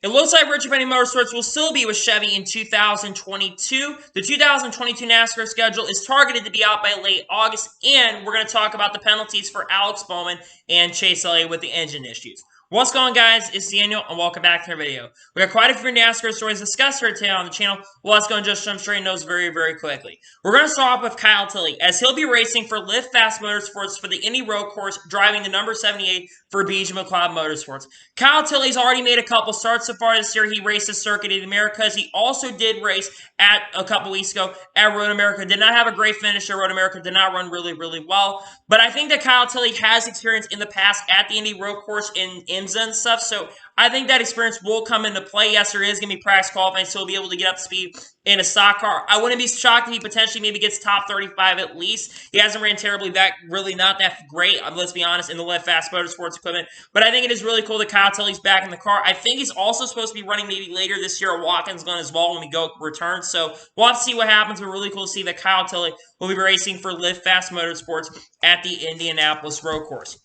It looks like Richard Petty Motorsports will still be with Chevy in 2022. The 2022 NASCAR schedule is targeted to be out by late August, and we're going to talk about the penalties for Alex Bowman and Chase Elliott with the engine issues. What's going on, guys? It's Daniel, and welcome back to our video. We got quite a few NASCAR stories discussed here today on the channel. Well, let's go and just jump straight into those very quickly. We're going to start off with Kyle Tilley, as he'll be racing for Lift Fast Motorsports for the Indy Road Course, driving the number 78 for BG McLeod Motorsports. Kyle Tilley's already made a couple starts so far this year. He raced the Circuit of the Americas. He also did race at a couple weeks ago at Road America. Did not have a great finish at Road America. Did not run really well. But I think that Kyle Tilley has experience in the past at the Indy Road Course in IMSA and stuff. So I think that experience will come into play. Yes, there is going to be practice qualifying, so he'll be able to get up to speed in a stock car. I wouldn't be shocked if he potentially maybe gets top 35 at least. He hasn't ran terribly not that great, let's be honest, in the Lift Fast Motorsports equipment. But I think it is really cool that Kyle Tilley's back in the car. I think he's also supposed to be running maybe later this year at Watkins Glen as well when we go return. So we'll have to see what happens. But really cool to see that Kyle Tilley will be racing for Lift Fast Motorsports at the Indianapolis Road Course.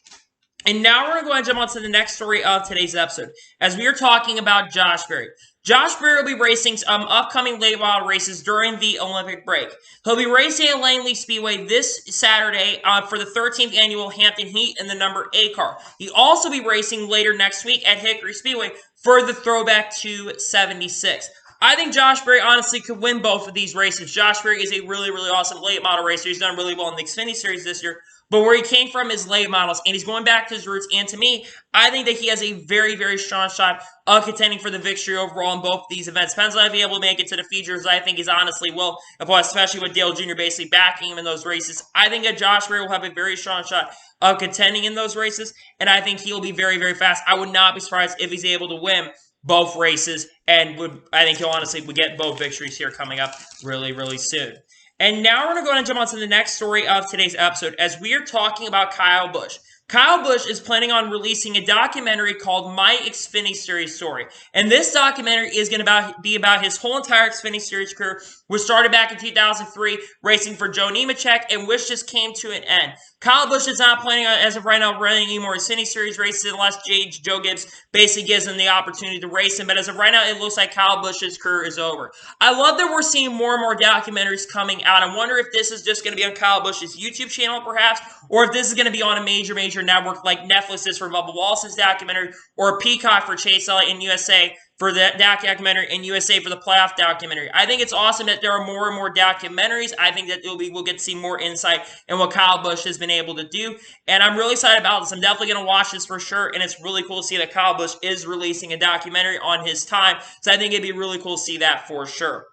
And now we're going to go ahead and jump on to the next story of today's episode, as we are talking about Josh Berry. Josh Berry will be racing upcoming late model races during the Olympic break. He'll be racing at Langley Speedway this Saturday for the 13th annual Hampton Heat in the number 8 car. He'll also be racing later next week at Hickory Speedway for the Throwback to 76. I think Josh Berry honestly could win both of these races. Josh Berry is a really awesome late model racer. He's done really well in the Xfinity Series this year. But where he came from is late models, and he's going back to his roots. And to me, I think that he has a very strong shot of contending for the victory overall in both of these events. Depends on if he's able to make it to the features. I think he's honestly will, especially with Dale Jr. basically backing him in those races. I think that Josh Berry will have a very strong shot of contending in those races, and I think he'll be very fast. I would not be surprised if he's able to win both races, and I think he'll honestly get both victories here coming up really soon. And now we're going to go ahead and jump on to the next story of today's episode, as we are talking about Kyle Busch. Kyle Busch is planning on releasing a documentary called My Xfinity Series Story. And this documentary is going to be about his whole entire Xfinity Series career, which started back in 2003, racing for Joe Nemechek, and which just came to an end. Kyle Busch is not planning on, as of right now, running any more Xfinity Series races unless Joe Gibbs basically gives him the opportunity to race him. But as of right now, it looks like Kyle Busch's career is over. I love that we're seeing more and more documentaries coming out. I wonder if this is just going to be on Kyle Busch's YouTube channel, perhaps, or if this is going to be on a major network like Netflix is for Bubba Wallace's documentary, or Peacock for Chase Elliott in USA for that documentary, and USA for the playoff documentary. I think it's awesome that there are more and more documentaries. I think that we'll get to see more insight in what Kyle Busch has been able to do, and I'm really excited about this. I'm definitely going to watch this for sure, and it's really cool to see that Kyle Busch is releasing a documentary on his time, so I think it'd be really cool to see that for sure.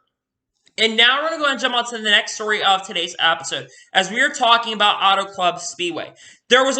And now we're going to go ahead and jump on to the next story of today's episode, as we are talking about Auto Club Speedway. There was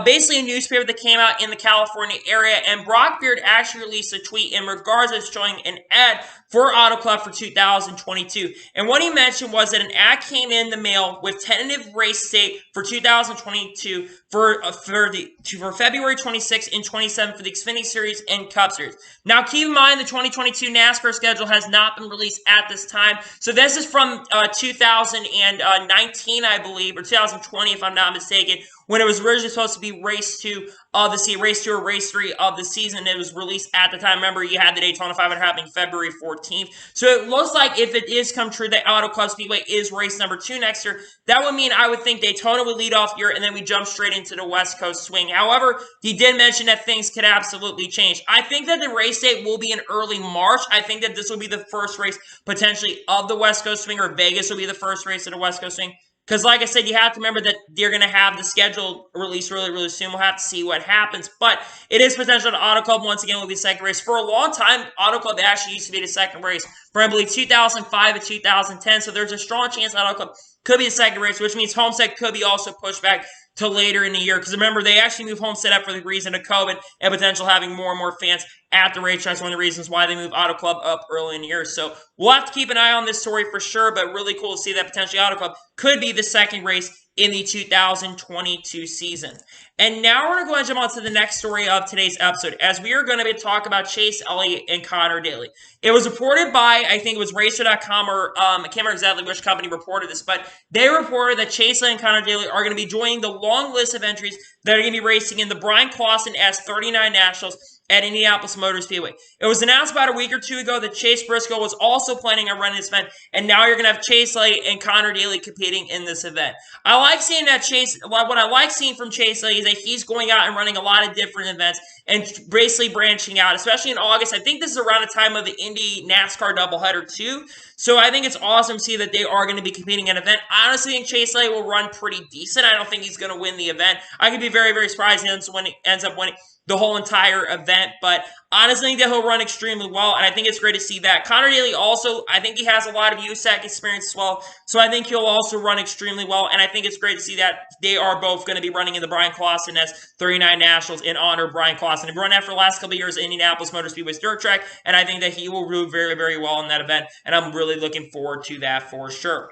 basically a newspaper that came out in the California area, and Brock Beard actually released a tweet in regards to showing an ad for Auto Club for 2022. And what he mentioned was that an ad came in the mail with tentative race date for 2022 for February 26th and 27th for the Xfinity Series and Cup Series. Now, keep in mind the 2022 NASCAR schedule has not been released at this time. So this is from 2019, I believe, or 2020, if I'm not mistaken, when it was originally supposed to be race 2 of the season, race 2 or race 3 of the season. It was released at the time. Remember, you had the Daytona 500 happening February 14th. So it looks like if it is come true that Auto Club Speedway is race number 2 next year, that would mean I would think Daytona would lead off year, and then we jump straight into the West Coast swing. However, he did mention that things could absolutely change. I think that the race date will be in early March. I think that this will be the first race potentially of the West Coast swing, or Vegas will be the first race of the West Coast swing. Because like I said, you have to remember that you're going to have the schedule released really soon. We'll have to see what happens. But it is potential that Auto Club, once again, will be the second race. For a long time, Auto Club actually used to be the second race from, I believe, 2005 to 2010. So there's a strong chance Auto Club could be the second race, which means Homestead could be also pushed back to later in the year. Because remember, they actually moved Homestead up for the reason of COVID and potential having more and more fans at the racetracks. One of the reasons why they moved Auto Club up early in the year. So we'll have to keep an eye on this story for sure, but really cool to see that potentially Auto Club could be the second race in the 2022 season. And now we're going to go ahead and jump on to the next story of today's episode, as we are going to be talking about Chase Elliott and Connor Daly. It was reported by, I think it was Racer.com, or I can't remember exactly which company reported this, but they reported that Chase Elliott and Connor Daly are going to be joining the long list of entries that are going to be racing in the Brian Clausen S39 Nationals at Indianapolis Motor Speedway. It was announced about a week or two ago that Chase Briscoe was also planning on running this event, and now you're going to have Chase Elliott and Connor Daly competing in this event. I like seeing that what I like seeing from Chase Elliott is that he's going out and running a lot of different events and basically branching out, especially in August. I think this is around the time of the Indy NASCAR doubleheader too. So I think it's awesome to see that they are going to be competing in an event. I honestly think Chase Elliott will run pretty decent. I don't think he's going to win the event. I could be very, very surprised when he ends up winning the whole entire event, but honestly, I think that he'll run extremely well, and I think it's great to see that. Connor Daly also, I think he has a lot of USAC experience as well, so I think he'll also run extremely well, and I think it's great to see that they are both going to be running in the Brian Clausen S39 Nationals in honor of Brian Clausen. They've run that for the last couple of years at Indianapolis Motor Speedway's dirt track, and I think that he will do very, very well in that event, and I'm really looking forward to that for sure.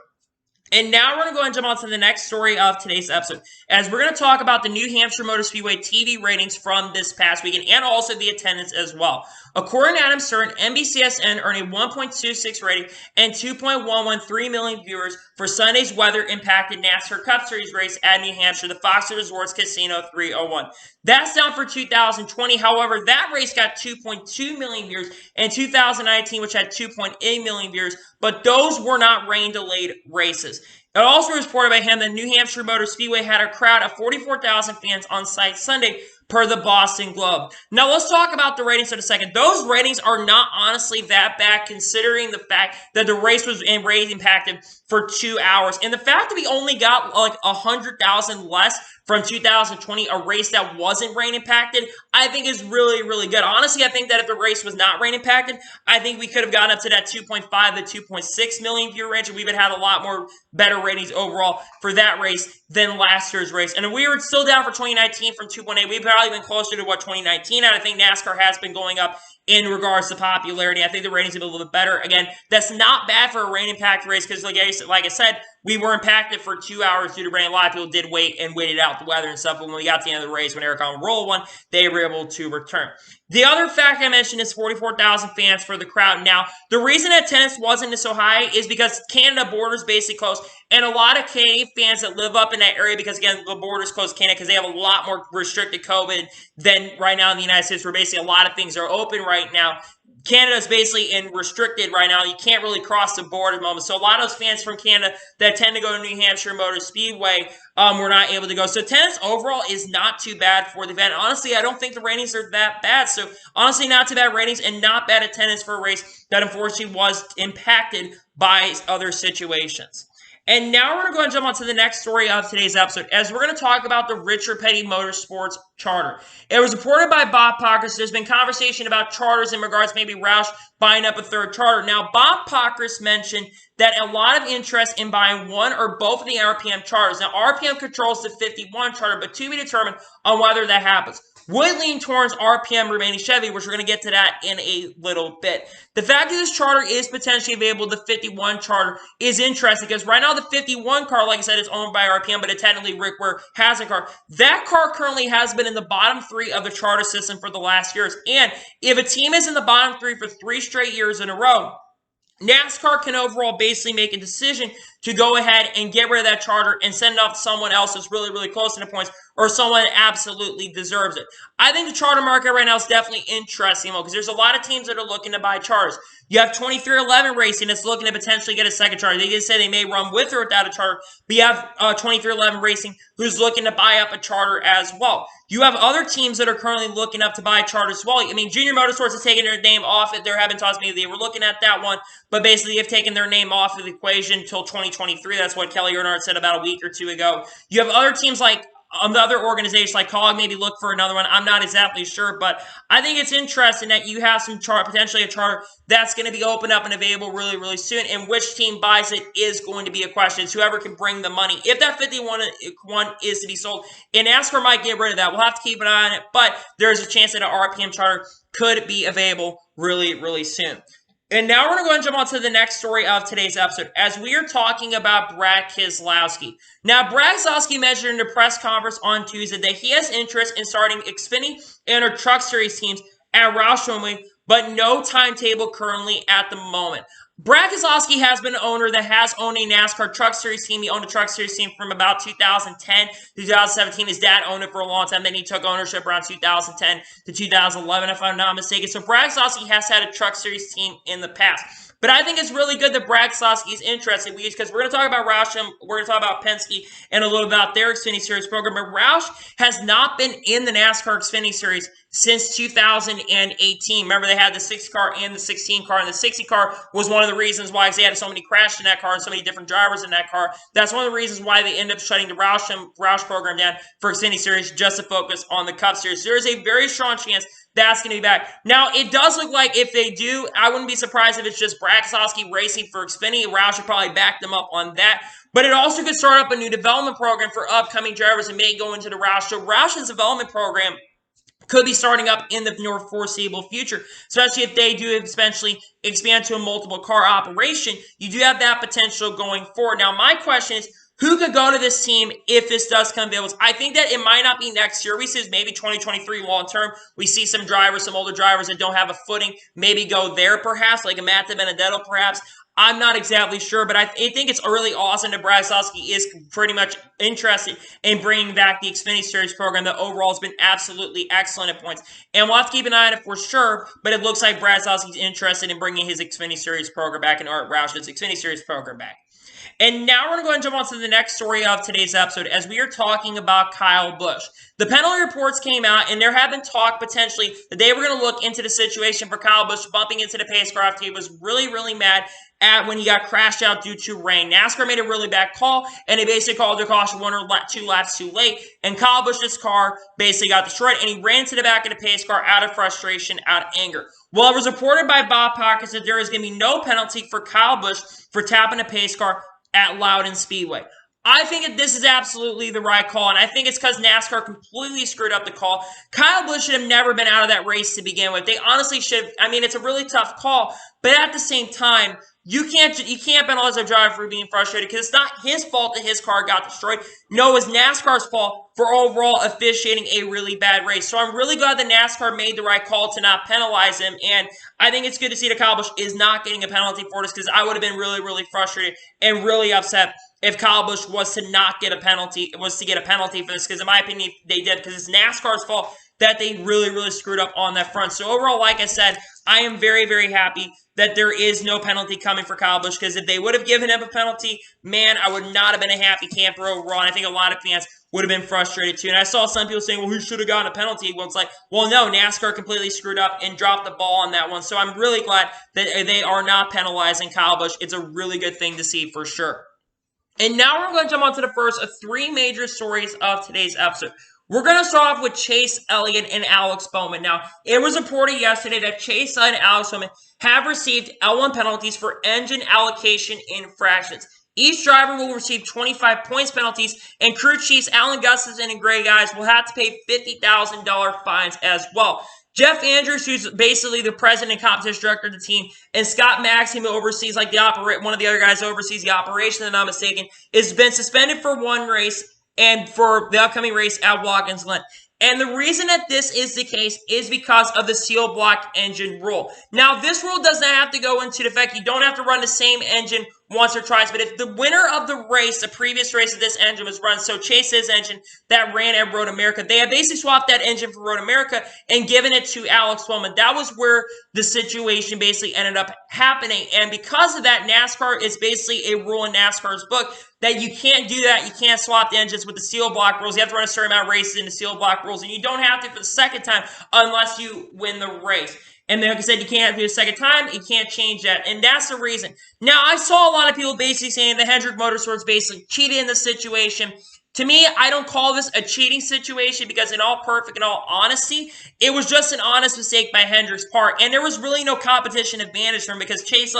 And now we're going to go and jump on to the next story of today's episode, as we're going to talk about the New Hampshire Motor Speedway TV ratings from this past weekend and also the attendance as well. According to Adam Stern, NBCSN earned a 1.26 rating and 2.113 million viewers for Sunday's weather-impacted NASCAR Cup Series race at New Hampshire, the Fox Resorts Casino 301. That's down for 2020. However, that race got 2.2 million viewers in 2019, which had 2.8 million viewers, but those were not rain-delayed races. It also was reported by him that New Hampshire Motor Speedway had a crowd of 44,000 fans on site Sunday, per the Boston Globe. Now, let's talk about the ratings in a second. Those ratings are not honestly that bad, considering the fact that the race was rain impacted for 2 hours. And the fact that we only got like 100,000 less from 2020, a race that wasn't rain impacted, I think is really, really good. Honestly, I think that if the race was not rain impacted, I think we could have gotten up to that 2.5 to 2.6 million viewer range, and we would have had a lot more better ratings overall for that race than last year's race. And if we were still down for 2019 from 2.8, we've probably been closer to what 2019 had. I think NASCAR has been going up in regards to popularity. I think the ratings have been a little bit better. Again, that's not bad for a rain impact race because, like I said, we were impacted for 2 hours due to rain. A lot of people did waited out the weather and stuff, but when we got to the end of the race, when Eric Almirola won, they were able to return. The other fact I mentioned is 44,000 fans for the crowd. Now, the reason attendance wasn't so high is because Canada borders basically closed, and a lot of Canadian fans that live up in that area, because again, the borders closed Canada because they have a lot more restricted COVID than right now in the United States, where basically a lot of things are open right now. Canada is basically restricted right now. You can't really cross the border at the moment. So a lot of those fans from Canada that tend to go to New Hampshire Motor Speedway were not able to go. So attendance overall is not too bad for the event. Honestly, I don't think the ratings are that bad. So honestly, not too bad ratings and not bad attendance for a race that unfortunately was impacted by other situations. And now we're going to go and jump on to the next story of today's episode, as we're going to talk about the Richard Petty Motorsports charter. It was reported by Bob Pockris. There's been conversation about charters in regards to maybe Roush buying up a third charter. Now, Bob Pockris mentioned that a lot of interest in buying one or both of the RPM charters. Now, RPM controls the 51 charter, but to be determined on whether that happens. Would lean towards RPM remaining Chevy, which we're going to get to that in a little bit. The fact that this charter is potentially available, the 51 charter, is interesting because right now the 51 car, like I said, is owned by RPM, but it technically Rick Ware has a car. That car currently has been in the bottom three of the charter system for the last years. And if a team is in the bottom three for 3 straight years in a row, NASCAR can overall basically make a decision to go ahead and get rid of that charter and send it off to someone else that's really, really close to the points or someone that absolutely deserves it. I think the charter market right now is definitely interesting because there's a lot of teams that are looking to buy charters. You have 2311 Racing that's looking to potentially get a second charter. They did say they may run with or without a charter, but you have 2311 Racing who's looking to buy up a charter as well. You have other teams that are currently looking up to buy charters as well. I mean, Junior Motorsports has taken their name off it. There have been talks maybe they were looking at that one, but basically they've taken their name off of the equation until 2023. That's what Kelly Earnhardt said about a week or two ago. You have other teams like the other organizations like COG maybe look for another one. I'm not exactly sure, but I think it's interesting that you have some potentially a charter that's going to be opened up and available really, really soon, and which team buys it is going to be a question. It's whoever can bring the money. If that 51 is to be sold, and NASCAR might get rid of that. We'll have to keep an eye on it, but there's a chance that an RPM charter could be available really, really soon. And now we're going to go and jump on to the next story of today's episode, as we are talking about Brad Keselowski. Now, Brad Keselowski mentioned in a press conference on Tuesday that he has interest in starting Xfinity and our Truck Series teams at Roush Fenway, but no timetable currently at the moment. Brad Keselowski has been an owner that has owned a NASCAR Truck Series team. He owned a Truck Series team from about 2010 to 2017. His dad owned it for a long time. Then he took ownership around 2010 to 2011, if I'm not mistaken. So Brad Keselowski has had a Truck Series team in the past. But I think it's really good that Brad Keselowski is interested because we're going to talk about Roush, we're going to talk about Penske, and a little about their Xfinity Series program. But Roush has not been in the NASCAR Xfinity Series since 2018. Remember, they had the 60 car and the 16 car, and the 60 car was one of the reasons why they had so many crashes in that car and so many different drivers in that car. That's one of the reasons why they ended up shutting the Roush program down for Xfinity Series just to focus on the Cup Series. There is a very strong chance that's going to be back. Now, it does look like if they do, I wouldn't be surprised if it's just Brad Keselowski racing for Xfinity. Roush should probably back them up on that. But it also could start up a new development program for upcoming drivers and may go into the Roush. So Roush's development program could be starting up in the more foreseeable future, especially if they do eventually expand to a multiple car operation. You do have that potential going forward. Now, my question is, who could go to this team if this does come available? I think that it might not be next year. We see maybe 2023 long term. We see some drivers, some older drivers that don't have a footing, maybe go there perhaps, like a Matt DiBenedetto perhaps. I'm not exactly sure, but I think it's really awesome that Brad Keselowski is pretty much interested in bringing back the Xfinity Series program that overall has been absolutely excellent at points. And we'll have to keep an eye on it for sure, but it looks like Brad Keselowski's interested in bringing his Xfinity Series program back and Art Roush's Xfinity Series program back. And now we're going to go and jump on to the next story of today's episode as we are talking about Kyle Busch. The penalty reports came out, and there had been talk potentially that they were going to look into the situation for Kyle Busch bumping into the pace car after he was really, really mad at when he got crashed out due to rain. NASCAR made a really bad call, and they basically called their caution 1 or 2 laps too late, and Kyle Busch's car basically got destroyed, and he ran to the back of the pace car out of frustration, out of anger. Well, it was reported by Bob Pockets that there is going to be no penalty for Kyle Busch for tapping a pace car at Loudon Speedway. I think that this is absolutely the right call, and I think it's because NASCAR completely screwed up the call. Kyle Busch should have never been out of that race to begin with. They honestly should have. I mean, it's a really tough call, but at the same time, you can't penalize a driver for being frustrated because it's not his fault that his car got destroyed. No, it's NASCAR's fault for overall officiating a really bad race. So I'm really glad that NASCAR made the right call to not penalize him, and I think it's good to see that Kyle Busch is not getting a penalty for this because I would have been really, really frustrated and really upset if Kyle Busch was to not get a penalty, for this, because in my opinion, they did, because it's NASCAR's fault that they really, really screwed up on that front. So overall, like I said, I am very, very happy that there is no penalty coming for Kyle Busch, because if they would have given him a penalty, man, I would not have been a happy camper overall, and I think a lot of fans would have been frustrated too. And I saw some people saying, well, who should have gotten a penalty? Well, it's like, well, no, NASCAR completely screwed up and dropped the ball on that one. So I'm really glad that they are not penalizing Kyle Busch. It's a really good thing to see for sure. And now we're going to jump on to the first of 3 major stories of today's episode. We're going to start off with Chase Elliott and Alex Bowman. Now, it was reported yesterday that Chase Elliott and Alex Bowman have received L1 penalties for engine allocation infractions. Each driver will receive 25 points penalties, and crew chiefs Alan Gustafson and Greg Ives will have to pay $50,000 fines as well. Jeff Andrews, who's basically the president and competition director of the team, and Scott Maxim, who oversees one of the other guys who oversees the operation, if I'm not mistaken, has been suspended for 1 race and for the upcoming race at Watkins Glen. And the reason that this is the case is because of the seal block engine rule. Now, this rule does not have to go into effect. You don't have to run the same engine once or twice. But if the winner of the race, the previous race of this engine was run, so Chase's engine that ran at Road America, they have basically swapped that engine for Road America and given it to Alex Bowman. That was where the situation basically ended up happening. And because of that, NASCAR is basically a rule in NASCAR's book that you can't do that. You can't swap the engines with the seal block rules. You have to run a certain amount of races in the seal block rules, and you don't have to for the second time unless you win the race. And like I said, you can't do it a second time. You can't change that. And that's the reason. Now, I saw a lot of people basically saying that Hendrick Motorsports basically cheated in this situation. To me, I don't call this a cheating situation because in all honesty, it was just an honest mistake by Hendrick's part. And there was really no competition advantage for him because Chase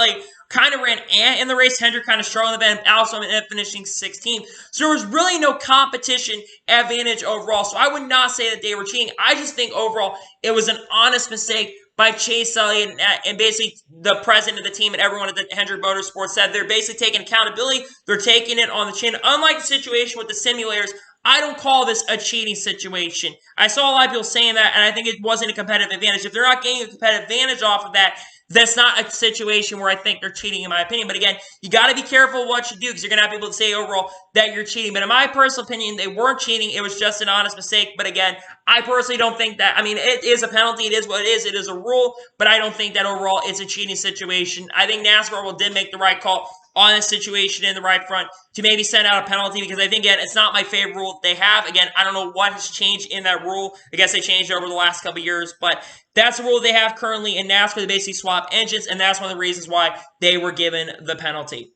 kind of ran in the race. Hendrick kind of struggled in the event. Also ended up finishing 16th. So there was really no competition advantage overall. So I would not say that they were cheating. I just think overall it was an honest mistake by Chase Elliott and basically the president of the team and everyone at the Hendrick Motorsports said they're basically taking accountability. They're taking it on the chin. Unlike the situation with the simulators, I don't call this a cheating situation. I saw a lot of people saying that, and I think it wasn't a competitive advantage. If they're not getting a competitive advantage off of that, That's not a situation where I think they're cheating, in my opinion. But again, you got to be careful what you do because you're going to have people say overall that you're cheating. But in my personal opinion, they weren't cheating. It was just an honest mistake. But again, I personally don't think that. I mean, it is a penalty. It is what it is. It is a rule. But I don't think that overall it's a cheating situation. I think NASCAR did make the right call on this situation in the right front to maybe send out a penalty because I think, again, it's not my favorite rule they have. Again, I don't know what has changed in that rule. I guess they changed it over the last couple of years, but that's the rule they have currently in NASCAR. They basically swap engines, and that's one of the reasons why they were given the penalty.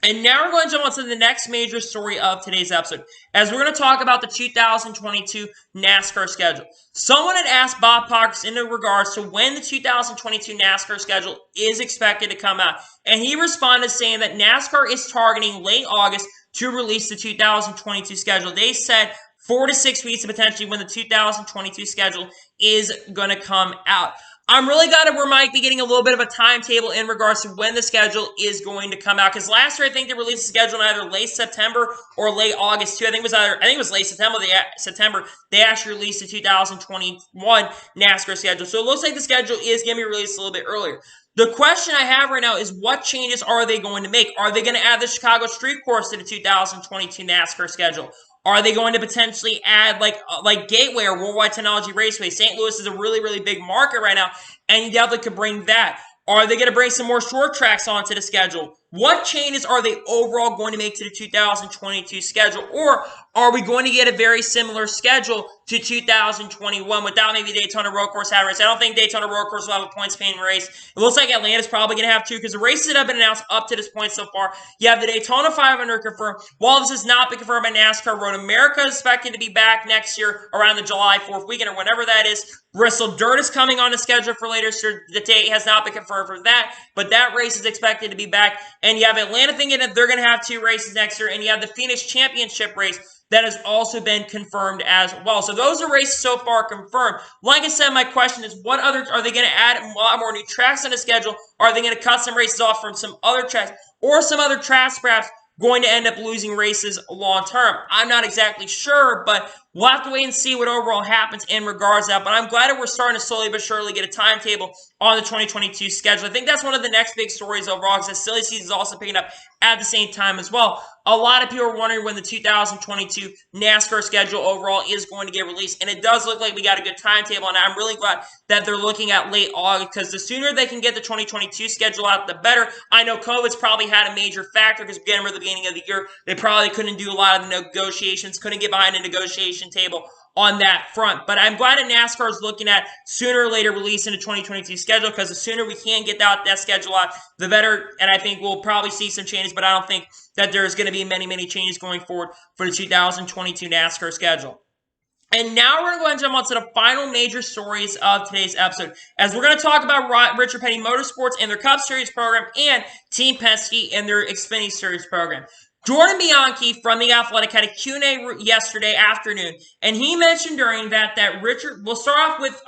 And now we're going to jump on to the next major story of today's episode, as we're going to talk about the 2022 NASCAR schedule. Someone had asked Bob Pockrass in regards to when the 2022 NASCAR schedule is expected to come out, and he responded saying that NASCAR is targeting late August to release the 2022 schedule. They said 4 to 6 weeks to potentially when the 2022 schedule is going to come out. I'm really glad that we might be getting a little bit of a timetable in regards to when the schedule is going to come out. Because last year, I think they released the schedule in either late September or late August too. I think it was late September. They actually released the 2021 NASCAR schedule. So it looks like the schedule is going to be released a little bit earlier. The question I have right now is what changes are they going to make? Are they going to add the Chicago Street Course to the 2022 NASCAR schedule? Are they going to potentially add like Gateway or Worldwide Technology Raceway? St. Louis is a really, really big market right now, and you definitely could bring that. Are they going to bring some more short tracks onto the schedule? What changes are they overall going to make to the 2022 schedule? Or are we going to get a very similar schedule to 2021 without maybe Daytona Road Course having a race? I don't think Daytona Road Course will have a points-paying race. It looks like Atlanta's probably going to have two because the races that have been announced up to this point so far. You have the Daytona 500 confirmed. While this has not been confirmed by NASCAR, Road America is expected to be back next year around the July 4th weekend or whenever that is. Bristol Dirt is coming on the schedule for later, so the date has not been confirmed for that, but that race is expected to be back. And you have Atlanta thinking that they're going to have two races next year, and you have the Phoenix Championship race that has also been confirmed as well. So those are races so far confirmed. Like I said, my question is, what other are they going to add a lot more new tracks on the schedule? Are they going to cut some races off from some other tracks, or some other tracks perhaps going to end up losing races long term? I'm not exactly sure, but we'll have to wait and see what overall happens in regards to that. But I'm glad that we're starting to slowly but surely get a timetable on the 2022 schedule. I think that's one of the next big stories overall, because the silly season is also picking up at the same time as well. A lot of people are wondering when the 2022 NASCAR schedule overall is going to get released, and it does look like we got a good timetable, and I'm really glad that they're looking at late August, because the sooner they can get the 2022 schedule out, the better. I know COVID's probably had a major factor, because again, we're at the beginning of the year, they probably couldn't do a lot of the negotiations, couldn't get behind a negotiation table on that front. But I'm glad that NASCAR is looking at sooner or later releasing the 2022 schedule, because the sooner we can get that schedule out, the better. And I think we'll probably see some changes, but I don't think that there's going to be many, many changes going forward for the 2022 NASCAR schedule. And now we're going to go ahead and jump on to the final major stories of today's episode, as we're going to talk about Richard Petty Motorsports and their Cup Series program and Team Penske and their Xfinity Series program. Jordan Bianchi from The Athletic had a Q&A yesterday afternoon, and he mentioned during that Richard, we'll start off with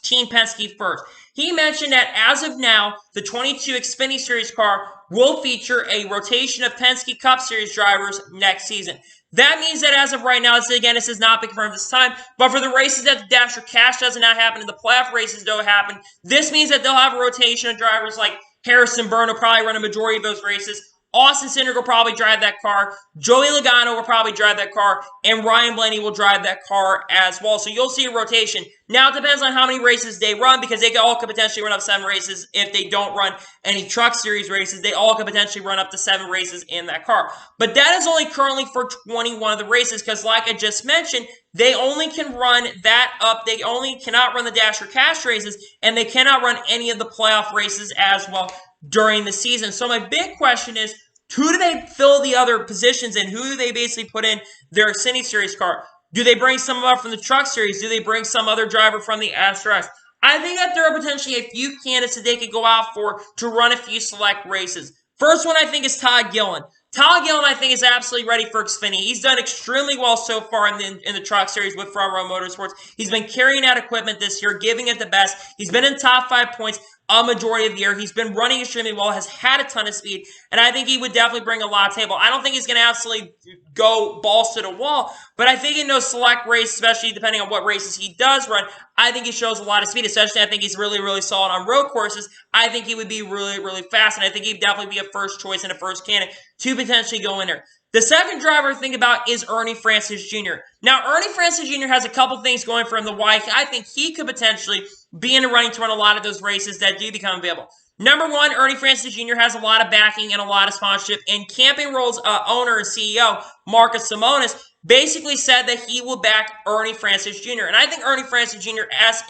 Team Penske first. He mentioned that as of now, the 22 Xfinity Series car will feature a rotation of Penske Cup Series drivers next season. That means that as of right now, this has not been confirmed this time, but for the races that the Dasher Cash does not happen and the playoff races don't happen, this means that they'll have a rotation of drivers like Harrison Byrne will probably run a majority of those races. Austin Cindric will probably drive that car. Joey Logano will probably drive that car. And Ryan Blaney will drive that car as well. So you'll see a rotation. Now, it depends on how many races they run, because they all could potentially run up 7 races. If they don't run any Truck Series races, they all could potentially run up to 7 races in that car. But that is only currently for 21 of the races, because like I just mentioned, they only can run that up. They only cannot run the Dasher Cash races, and they cannot run any of the playoff races as well during the season. So my big question is, who do they fill the other positions in? Who do they basically put in their Xfinity Series car? Do they bring someone up from the Truck Series? Do they bring some other driver from the SRX? I think that there are potentially a few candidates that they could go out for to run a few select races. First one I think is Todd Gillen. Todd Gillen, I think, is absolutely ready for Xfinity. He's done extremely well so far in the Truck Series with Front Row Motorsports. He's been carrying out equipment this year, giving it the best. He's been in top 5 points. a majority of the year. He's been running extremely well, has had a ton of speed, and I think he would definitely bring a lot to the table. I don't think he's going to absolutely go balls to the wall, but I think in those select races, especially depending on what races he does run, I think he shows a lot of speed, especially I think he's really, really solid on road courses. I think he would be really, really fast, and I think he'd definitely be a first choice and a first candidate to potentially go in there. The second driver to think about is Ernie Francis Jr. Now, Ernie Francis Jr. has a couple things going for him. The why I think he could potentially be in the running to run a lot of those races that do become available. Number one, Ernie Francis Jr. has a lot of backing and a lot of sponsorship, and Camping World's owner and CEO, Marcus Simonis, basically said that he will back Ernie Francis Jr. And I think Ernie Francis Jr.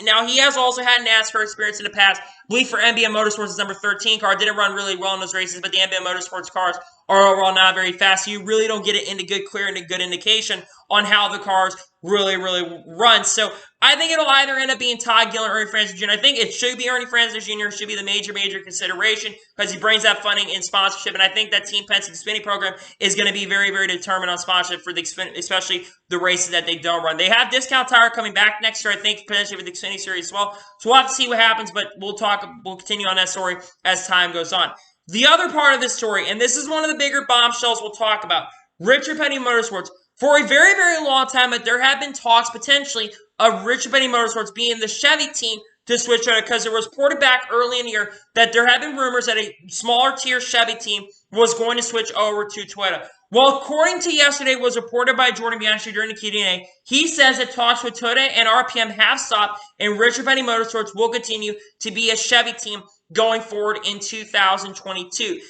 now he has also had NASCAR experience in the past. I believe for NBM Motorsports, his number 13 car didn't run really well in those races, but the NBM Motorsports cars are overall not very fast. So you really don't get it into clear and a good indication on how the cars really run. So I think it'll either end up being Todd Gillen or Ernie Francis Jr. I think it should be Ernie Francis Jr. should be the major consideration because he brings that funding and sponsorship. And I think that Team Penske Xfinity program is going to be very determined on sponsorship for the Xfinity, especially the races that they don't run. They have Discount Tire coming back next year, I think, potentially with the Xfinity Series as well. So we'll have to see what happens, but we'll continue on that story as time goes on. The other part of this story, and this is one of the bigger bombshells we'll talk about, Richard Petty Motorsports. For a very long time, that there have been talks potentially of Richard Petty Motorsports being the Chevy team to switch out because it was reported back early in the year that there have been rumors that a smaller tier Chevy team was going to switch over to Toyota. Well, according to yesterday, was reported by Jordan Bianchi during the Q&A, he says that talks with Toyota and RPM have stopped, and Richard Petty Motorsports will continue to be a Chevy team going forward in 2022.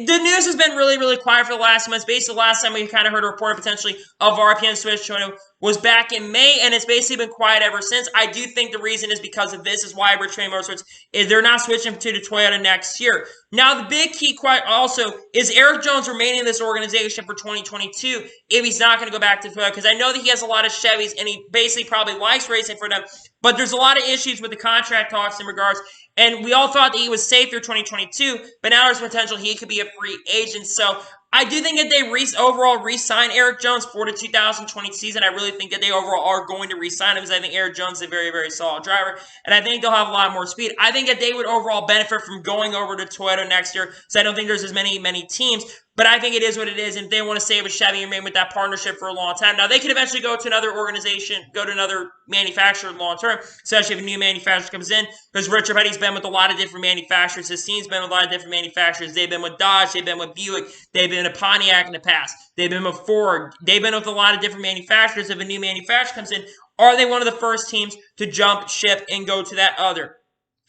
The news has been really quiet for the last months. Basically, the last time we kind of heard a report potentially of RPM switch to Toyota was back in May, and it's basically been quiet ever since. I do think the reason is because of this is why Richard Petty Motorsports is they're not switching to the Toyota next year. Now, the big key also is Eric Jones remaining in this organization for 2022 if he's not going to go back to Toyota, because I know that he has a lot of Chevys, and he basically probably likes racing for them, but there's a lot of issues with the contract talks in regards. And we all thought that he was safe through 2022, but now there's potential he could be a free agent. So I do think that they overall re-sign Eric Jones for the 2020 season. I really think that they overall are going to re-sign him because I think Eric Jones is a very solid driver, and I think they'll have a lot more speed. I think that they would overall benefit from going over to Toyota next year, so I don't think there's as many teams. But I think it is what it is, and if they want to stay with Chevy and remain with that partnership for a long time. Now, they could eventually go to another organization, go to another manufacturer long term, especially if a new manufacturer comes in, because Richard Petty's been with a lot of different manufacturers. His team's been with a lot of different manufacturers. They've been with Dodge. They've been with Buick. They've been with Pontiac in the past. They've been with Ford. They've been with a lot of different manufacturers. If a new manufacturer comes in, are they one of the first teams to jump ship and go to that other?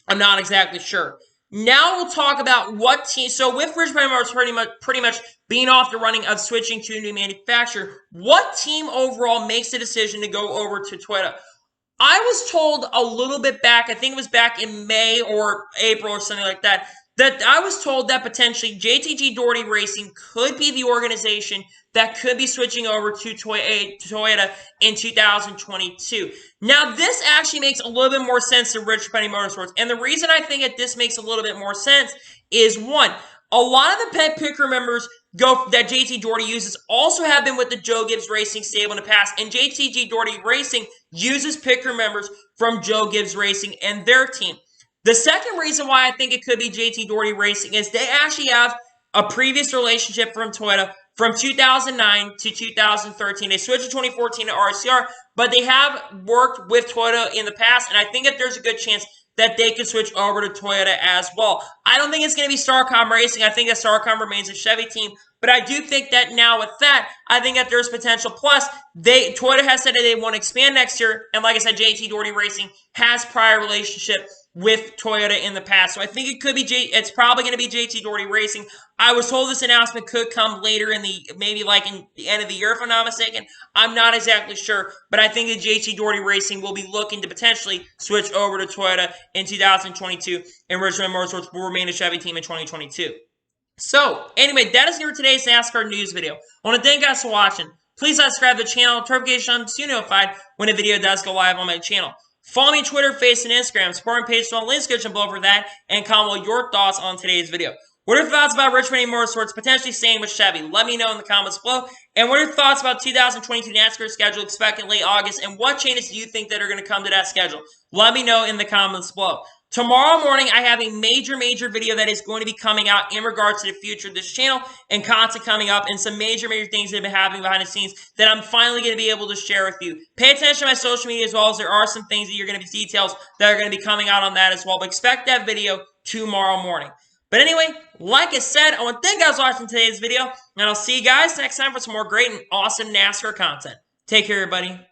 I'm not exactly sure. Now we'll talk about what team. So with Richard Petty Motorsports pretty much being off the running of switching to a new manufacturer, what team overall makes the decision to go over to Toyota? I was told a little bit back, I think it was back in May or April or something like that, that I was told that potentially JTG-Daugherty Racing could be the organization that could be switching over to Toyota in 2022. Now, this actually makes a little bit more sense to Richard Petty Motorsports. And the reason I think that this makes a little bit more sense is, one, a lot of the pet picker members that JT-Daugherty uses also have been with the Joe Gibbs Racing stable in the past. And JTG-Daugherty Racing uses picker members from Joe Gibbs Racing and their team. The second reason why I think it could be JT-Daugherty Racing is they actually have a previous relationship from Toyota from 2009 to 2013. They switched to 2014 to RCR, but they have worked with Toyota in the past, and I think that there's a good chance that they could switch over to Toyota as well. I don't think it's going to be Starcom Racing. I think that Starcom remains a Chevy team, but I do think that now with that, I think that there's potential. Plus, Toyota has said that they want to expand next year, and like I said, JT-Daugherty Racing has prior relationship with Toyota in the past. So I think it could be it's probably going to be JT-Daugherty Racing. I was told this announcement could come later in maybe like in the end of the year, if I'm not mistaken. I'm not exactly sure, but I think that JT-Daugherty Racing will be looking to potentially switch over to Toyota in 2022, and Richard Petty Motorsports will remain a Chevy team in 2022. So, anyway, that is it for today's NASCAR news video. I want to thank you guys for watching. Please subscribe to the channel, notification so you're notified when a video does go live on my channel. Follow me on Twitter, Facebook, and Instagram. Supporting page on the link description below for that, and comment your thoughts on today's video. What are your thoughts about Richard Petty Motorsports potentially staying with Chevy? Let me know in the comments below. And what are your thoughts about 2022 NASCAR schedule expected late August? And what changes do you think that are going to come to that schedule? Let me know in the comments below. Tomorrow morning, I have a major video that is going to be coming out in regards to the future of this channel and content coming up and some major things that have been happening behind the scenes that I'm finally going to be able to share with you. Pay attention to my social media as well, as there are some things that you're going to be details that are going to be coming out on that as well. But expect that video tomorrow morning. But anyway, like I said, I want to thank you guys for watching today's video, and I'll see you guys next time for some more great and awesome NASCAR content. Take care, everybody.